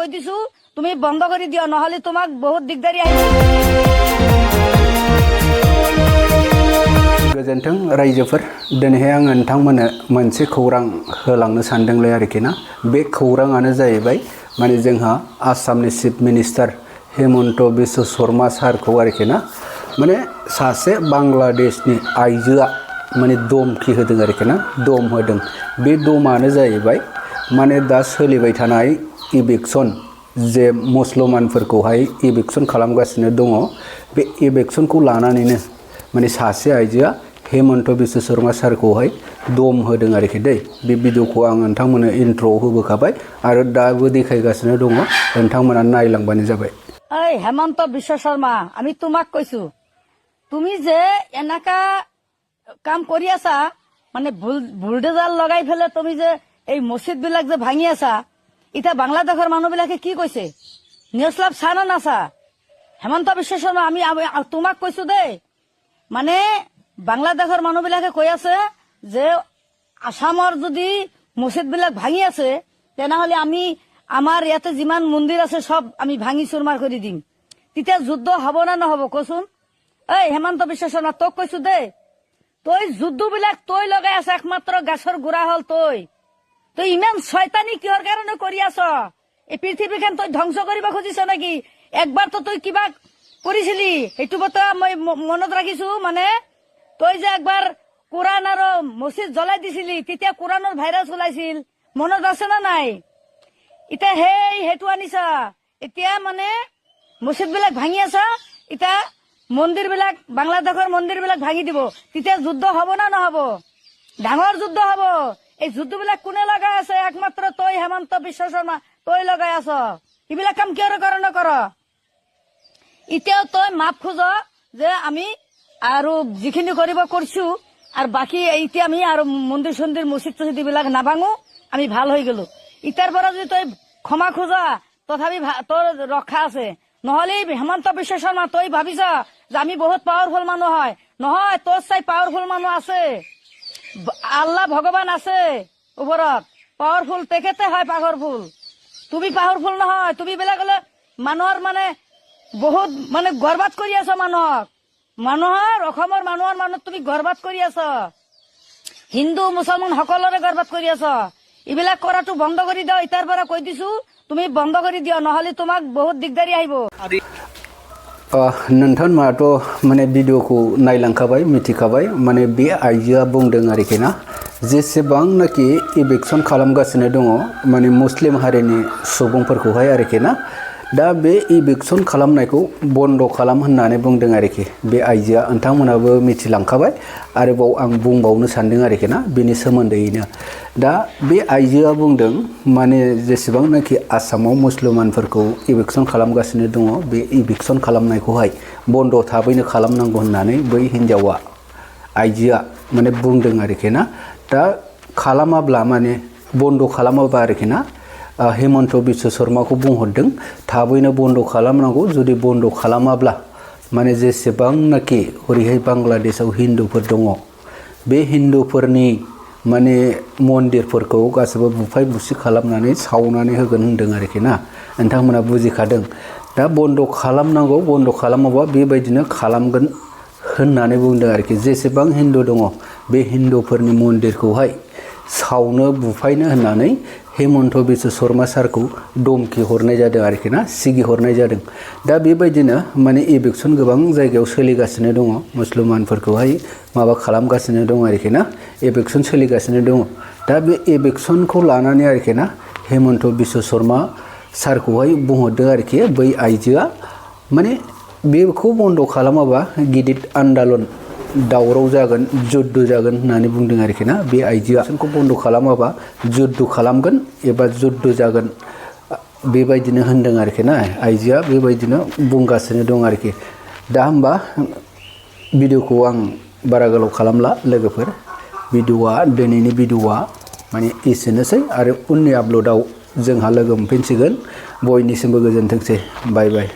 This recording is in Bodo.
কই দিছু তুমি বন্ধ করে দিও নহলে তোমাক বহুত দিগদারি আইব। गोजोन्थों रायजोफोर दिनैहाय आं नोंथांमोननो मोनसे खौरां होलांनो सानदोंलै आरोखि ना। बे खौराङानो जाहैबाय माने जोंहा आसामनि चिफ मिनिस्टार हेमन्त बिश्व शर्मा सारखौ आरोखि ना माने सासे बांलादेशनि आइजोआ माने धमखि होदों आरोखि ना, दम होदों। बे दमानो जाहैबाय माने दा सोलिबाय थानाय इलेक्सन जे मुसलमानफोरखौहाय इलेक्सन खालामगासिनो दङ, बे इलेक्सनखौ लानानैनो माने सासे आइजोआ हेमन्त बिश्व शर्मा सारखौहाय दम होदों आरोखि दै। बे भिडिअखौ आं नोंथांमोननो इन्ट्र'आव होबोखाबाय आरो दाबो देखायगासिनो दङ, नोंथांमोना नायलांबानो जाबाय। এই হেমন্ত বিশ্ব শর্মা, আমি তোমাক কৈছো তুমি যে এনেকা কাম কৰি আছা মানে বুলডোজাৰ লগাই ফেলে তুমি যে এই মছজিদ বিলাক যে ভাঙি আছা, এতিয়া বাংলাদেশৰ মানুহ বিলাকে কি কৈছে নিউজ লাভ চা না নাচা? হেমন্ত বিশ্ব শৰ্মা আমি তোমাক কৈছো দেই, মানে বাংলাদেশৰ মানুহ বিলাকে কৈ আছে যে আসামৰ যদি মছজিদ বিলাক ভাঙি আছে তেনেহলে আমি আমাৰ ইয়াতে যিমান মন্দিৰ আছে সব আমি ভাঙি চুৰমাৰ কৰি দিম। তেতিয়া যুদ্ধ হব না নহব কচোন? এই হেমন্ত বিশ্ব শৰ্মা তোক কৈছো দেই, তই যুদ্ধ বিলাক তই লগাই আছ, একমাত্ৰ গাছৰ গুড়া হল তই। তই ইমান শয়তানি কিহৰ কাৰণে কৰি আছ? এই পৃথিৱীখন তই ধ্বংস কৰিব খুজিছ নেকি? একবাৰ তো তই কিবা কৰিছিলি, সেইটো কথা মই মনত ৰাখিছো। মানে তই যে একবাৰ কোরআন আৰু মছজিদ জ্বলাই দিছিলি, তেতিয়া কোরআনৰ ভাইৰাছ ওলাইছিল, মনত আছে না নাই? এতিয়া সেইটো আনিছা, এতিয়া মানে মছজিদ বিলাক ভাঙি আছা, এতিয়া মন্দিৰ বিলাক বাংলাদেশৰ মন্দিৰ বিলাক ভাঙি দিব, তেতিয়া যুদ্ধ হব না নহব? ডাঙৰ যুদ্ধ হব। এই যুদ্ধ বিলাক কোনে লগাই আছে? একমাত্ৰ তই হেমন্ত বিশ্ব শৰ্মা, তই লগাই আছ। এইবিলাক কাম কিহৰ কাৰণে কৰ? এতিয়াও তই মাপ খোজ যে আমি আৰু যিখিনি কৰিব কৰিছো আৰু বাকী এতিয়া আমি আৰু মন্দিৰ চন্দিৰ মছজিদ চছজিদ এইবিলাক নাভাঙো, আমি ভাল হৈ গলো। ইটাৰ পৰা যদি তই ক্ষমা খোজা তথাপি তোৰ ৰক্ষা আছে, নহলে হেমন্ত বিশ্ব শৰ্মা তই ভাবিছ যে আমি বহুত পাৱাৰফুল মানুহ হয়। নহয়, তোৰ চাই পাৱাৰফুল মানুহ আছে, আল্লাহ ভগৱান আছে ওপৰত। পাৱাৰফুল তেখেতে হয় পাৱাৰফুল, তুমি পাৱাৰফুল নহয়। তুমি বেলেগ হলে মানুহৰ মানে বহুত মানে গৰ্বাত কৰি আছ মানুহক, মানুহৰ অসমৰ মানুহৰ মানুহ তুমি গৰ্বাত কৰি আছ, হিন্দু মুছলমান সকলোৰে গৰ্বাত কৰি আছ। এইবিলাক কৰাটো বন্ধ কৰি দিও, ইটাৰ পৰা কৈ দিছো তুমি বন্ধ কৰি দিও, নহলে তোমাক বহুত দিগদারি আহিব। नोंथांमोनाथ' माने भिडिअखौ नायलांखाबाय, मिथिखाबाय। माने बे आइजोआ बुंदों आरोखि ना, जेसेबांनाखि इलेक्सन खालामगासिनो दङ माने मुस्लिम हारिनि सुबुंफोरखौहाय आरोखि ना, दा बे इलेक्सन खालामनायखौ बन्द खालाम होननानै बुंदों आरोखि बे आइजोआ। नोंथांमोनाबो मिथिलांखाबाय, आरोबाव आं बुंबावनो सानदों आरोखि ना बेनि सोमोन्दैनो। दा बे आइजोआ बुंदों माने जेसेबांनाखि आसामाव मुसलमानफोरखौ इलेक्सन खालामगासिनो दङ, बे इलेक्सन खालामनायखौहाय बन्द थाबैनो खालामनांगौ होननानै बै हिन्जावा आइजोआ माने बुंदों आरोखि ना। दा खालामाब्ला माने बन्द खालामाबा आरोखि ना, हेमन्त बिश्व शर्माखौ बुंहरदों थाबैनो बन्द खालामनांगौ। जुदि बन्द खालामाब्ला माने जेसेबांनाखि ओरैहाय बांलादेशआव हिन्दुफोर दङ, बे हिन्दुफोरनि माने मन्दिरफोरखौ गासैबो बुफाय बुसि खालामनानै सावनानै होगोन होनदों आरोखि ना। नोंथांमोना बुजिखादों। दा बन्द खालामनांगौ, बन्द खालामाबा बेबायदिनो खालामगोन होननानै बुंदों आरोखि। जेसेबां हिन्दु दङ बे हिन्दुफोरनि मन्दिरखौहाय सावनो बुफायनो होननानै हेमन्त बिश्व शर्मा सारखौ धमखि हरनाय जादों आरोखि ना, सिगि हरनाय जादों। दा बेबायदिनो माने इलेक्सन गोबां जायगायाव सोलिगासिनो दङ, मुसलमानफोरखौहाय माबा खालामगासिनो दङ आरोखि ना, इलेक्सन सोलिगासिनो दङ। दा बे इलेक्सनखौ लानानै आरोखि ना हेमन्त बिश्व शर्मा सारखौहाय बुंहरदों आरोखि बै आइजोआ, माने बेखौ बन्द खालामाबा गिदिर आन्दलन दावराव जागोन, जुद्ध जागोन होननानै बुंदों आरोखि ना बे आइजोआ। इलेक्सनखौ बन्द खालामाबा जुद्ध खालामगोन एबा जुद्ध जागोन बेबायदिनो होनदों आरोखि ना आइजोआ, बेबायदिनो बुंगासिनो दं आरोखि। दा होमबा भिडिअखौ आं बारा गोलाव खालामला लोगोफोर, भिडिअआ दिनैनि भिडिअआ माने एसेनोसै, आरो उननि आपल'डआव जोंहा लोगो मोनफिनसिगोन। बयनिसिमबो गोजोनथोंसै, बाय बाय।